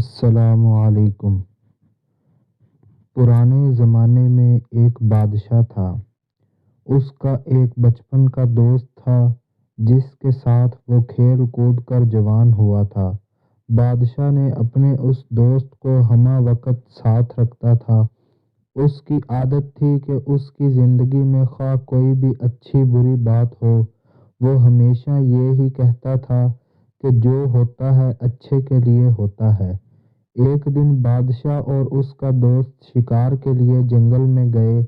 السلام علیکم۔ پرانے زمانے میں ایک بادشاہ تھا۔ اس کا ایک بچپن کا دوست تھا جس کے ساتھ وہ کھیل کود کر جوان ہوا تھا۔ بادشاہ نے اپنے اس دوست کو ہمہ وقت ساتھ رکھتا تھا۔ اس کی عادت تھی کہ اس کی زندگی میں خواہ کوئی بھی اچھی بری بات ہو، وہ ہمیشہ یہی کہتا تھا کہ جو ہوتا ہے اچھے کے لیے ہوتا ہے۔ ایک دن بادشاہ اور اس کا دوست شکار کے لیے جنگل میں گئے۔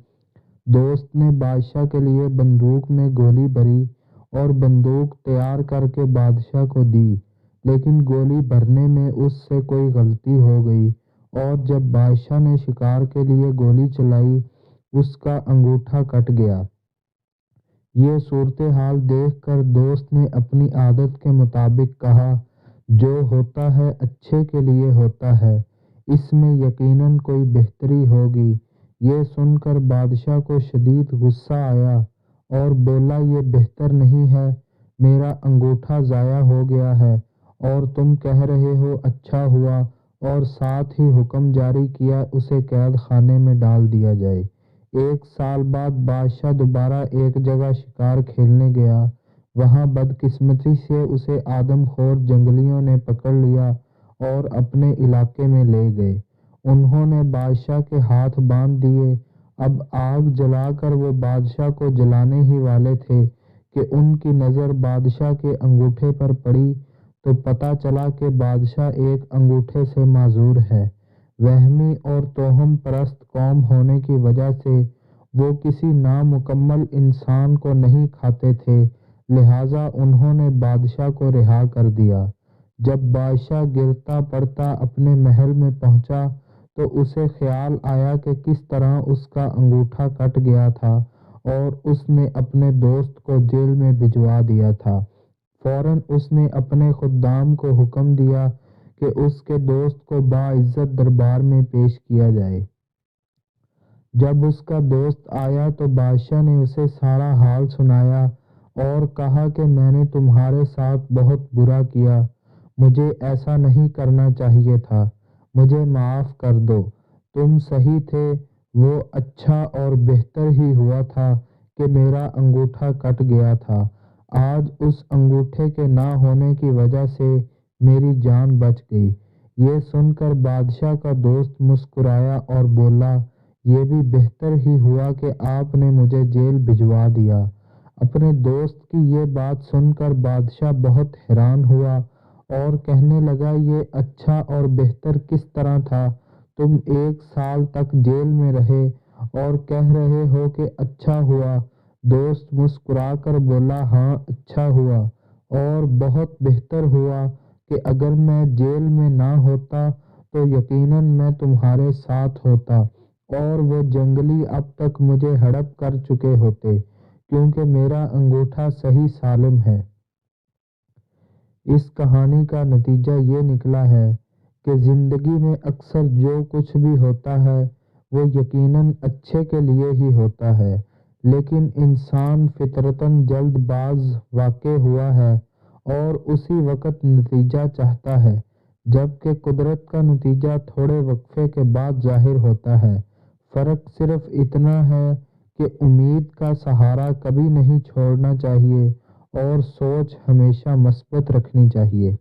دوست نے بادشاہ کے لیے بندوق میں گولی بھری اور بندوق تیار کر کے بادشاہ کو دی، لیکن گولی بھرنے میں اس سے کوئی غلطی ہو گئی اور جب بادشاہ نے شکار کے لیے گولی چلائی، اس کا انگوٹھا کٹ گیا۔ یہ صورتحال دیکھ کر دوست نے اپنی عادت کے مطابق کہا، جو ہوتا ہے اچھے کے لیے ہوتا ہے، اس میں یقیناً کوئی بہتری ہوگی۔ یہ سن کر بادشاہ کو شدید غصہ آیا اور بولا، یہ بہتر نہیں ہے، میرا انگوٹھا ضائع ہو گیا ہے اور تم کہہ رہے ہو اچھا ہوا، اور ساتھ ہی حکم جاری کیا اسے قید خانے میں ڈال دیا جائے۔ ایک سال بعد بادشاہ دوبارہ ایک جگہ شکار کھیلنے گیا۔ وہاں بدقسمتی سے اسے آدم خور جنگلیوں نے پکڑ لیا اور اپنے علاقے میں لے گئے۔ انہوں نے بادشاہ کے ہاتھ باندھ دیے۔ اب آگ جلا کر وہ بادشاہ کو جلانے ہی والے تھے کہ ان کی نظر بادشاہ کے انگوٹھے پر پڑی تو پتہ چلا کہ بادشاہ ایک انگوٹھے سے معذور ہے۔ وہمی اور توہم پرست قوم ہونے کی وجہ سے وہ کسی نامکمل انسان کو نہیں کھاتے تھے، لہٰذا انہوں نے بادشاہ کو رہا کر دیا۔ جب بادشاہ گرتا پڑتا اپنے محل میں پہنچا تو اسے خیال آیا کہ کس طرح اس کا انگوٹھا کٹ گیا تھا اور اس نے اپنے دوست کو جیل میں بھجوا دیا تھا۔ فوراً اس نے اپنے خدام کو حکم دیا کہ اس کے دوست کو باعزت دربار میں پیش کیا جائے۔ جب اس کا دوست آیا تو بادشاہ نے اسے سارا حال سنایا اور کہا کہ میں نے تمہارے ساتھ بہت برا کیا، مجھے ایسا نہیں کرنا چاہیے تھا، مجھے معاف کر دو، تم صحیح تھے، وہ اچھا اور بہتر ہی ہوا تھا کہ میرا انگوٹھا کٹ گیا تھا۔ آج اس انگوٹھے کے نہ ہونے کی وجہ سے میری جان بچ گئی۔ یہ سن کر بادشاہ کا دوست مسکرایا اور بولا، یہ بھی بہتر ہی ہوا کہ آپ نے مجھے جیل بھجوا دیا۔ اپنے دوست کی یہ بات سن کر بادشاہ بہت حیران ہوا اور کہنے لگا، یہ اچھا اور بہتر کس طرح تھا؟ تم ایک سال تک جیل میں رہے اور کہہ رہے ہو کہ اچھا ہوا۔ دوست مسکرا کر بولا، ہاں اچھا ہوا اور بہت بہتر ہوا کہ اگر میں جیل میں نہ ہوتا تو یقیناً میں تمہارے ساتھ ہوتا اور وہ جنگلی اب تک مجھے ہڑپ کر چکے ہوتے، کیونکہ میرا انگوٹھا صحیح سالم ہے۔ اس کہانی کا نتیجہ یہ نکلا ہے کہ زندگی میں اکثر جو کچھ بھی ہوتا ہے وہ یقیناً اچھے کے لیے ہی ہوتا ہے، لیکن انسان فطرتاً جلد باز واقع ہوا ہے اور اسی وقت نتیجہ چاہتا ہے، جبکہ قدرت کا نتیجہ تھوڑے وقفے کے بعد ظاہر ہوتا ہے۔ فرق صرف اتنا ہے کہ امید کا سہارا کبھی نہیں چھوڑنا چاہیے اور سوچ ہمیشہ مثبت رکھنی چاہیے۔